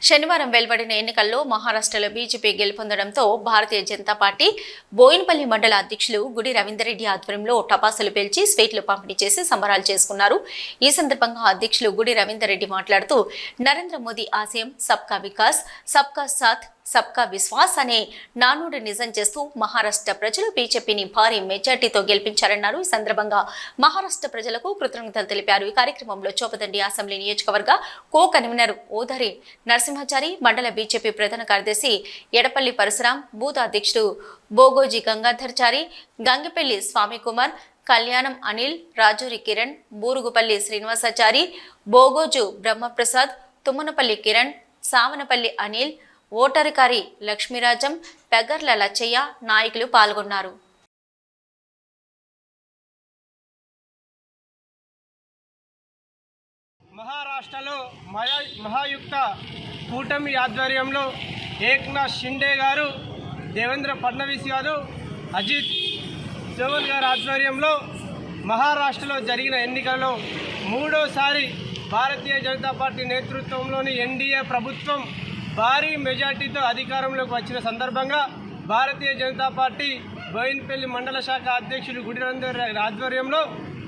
శనివారం వెలువడిన ఎన్నికల్లో మహారాష్ట్రలో బీజేపీ గెలుపొందడంతో భారతీయ జనతా పార్టీ బోయినపల్లి మండల అధ్యక్షులు గుడి రవీందర్రెడ్డి ఆధ్వర్యంలో టపాసులు పేల్చి స్వీట్లు పంపిణీ చేసి సంబరాలు చేసుకున్నారు. ఈ సందర్భంగా అధ్యక్షులు గుడి రవీందర్రెడ్డి మాట్లాడుతూ నరేంద్ర మోదీ ఆశయం సబ్కా వికాస్ సబ్కా సాథ్ సబ్కా విశ్వాస్ అనే నానుడి నిజం చేస్తూ మహారాష్ట్ర ప్రజలు బీజేపీని భారీ మెజార్టీతో గెలిపించారన్నారు. ఈ సందర్భంగా మహారాష్ట్ర ప్రజలకు కృతజ్ఞతలు తెలిపారు. ఈ కార్యక్రమంలో చోపదండి అసెంబ్లీ నియోజకవర్గ కో కన్వీనర్ ఓదరి నరసింహాచారి, మండల బీజేపీ ప్రధాన కార్యదర్శి ఎడపల్లి పరశురాం, బూత్ అధ్యక్షుడు బోగోజీ గంగాధర్చారి, గంగిపల్లి స్వామి కుమార్, కళ్యాణం అనిల్, రాజూరి కిరణ్, బూరుగుపల్లి శ్రీనివాసాచారి, బోగోజు బ్రహ్మప్రసాద్, తుమ్మనపల్లి కిరణ్, సావనపల్లి అనిల్, ఓటరికారి లక్ష్మీరాజం, పెగ్గర్ల లచ్చయ్య నాయకులు పాల్గొన్నారు. మహారాష్ట్రలో మహాయుక్త కూటమి ఆధ్వర్యంలో ఏక్నాథ్ షిండే గారు, దేవేంద్ర ఫడ్నవీస్ గారు, అజిత్ జోవల్ గారి ఆధ్వర్యంలో మహారాష్ట్రలో జరిగిన ఎన్నికల్లో మూడోసారి భారతీయ జనతా పార్టీ నేతృత్వంలోని ఎన్డీఏ ప్రభుత్వం భారీ మెజార్టీతో అధికారంలోకి వచ్చిన సందర్భంగా భారతీయ జనతా పార్టీ బోయినపల్లి మండల శాఖ అధ్యక్షులు గుడి రవీందర్రెడ్డి ఆధ్వర్యంలో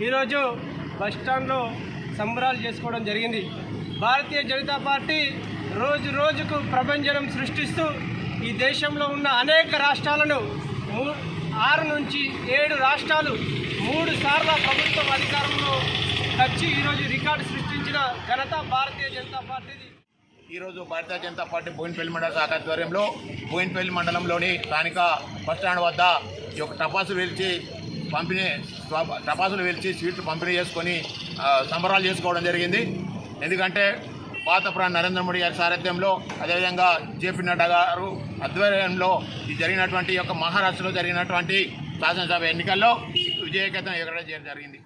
ఈరోజు బస్టాండ్లో సంబరాలు చేసుకోవడం జరిగింది. భారతీయ జనతా పార్టీ రోజు రోజుకు ప్రభంజనం సృష్టిస్తూ ఈ దేశంలో ఉన్న అనేక రాష్ట్రాలను 6 నుంచి 7 రాష్ట్రాలు 3 సార్లు ప్రభుత్వం అధికారంలో వచ్చి ఈరోజు రికార్డు సృష్టించిన ఘనత భారతీయ జనతా పార్టీది. ఈరోజు భారతీయ జనతా పార్టీ బోయినపల్లి మండల శాఖ ఆధ్వర్యంలో బోయినపల్లి మండలంలోని స్థానిక బస్టాండ్ వద్ద ఈ యొక్క టపాసులు వేల్చి స్వీట్లు పంపిణీ చేసుకొని సంబరాలు చేసుకోవడం జరిగింది. ఎందుకంటే పాత ప్రధాని నరేంద్ర మోడీ గారి సారథ్యంలో, అదేవిధంగా జేపీ నడ్డా గారు ఆధ్వర్యంలో ఈ జరిగినటువంటి యొక్క మహారాష్ట్రలో జరిగినటువంటి శాసనసభ ఎన్నికల్లో విజయకేతనం ఎగరడం జరిగింది.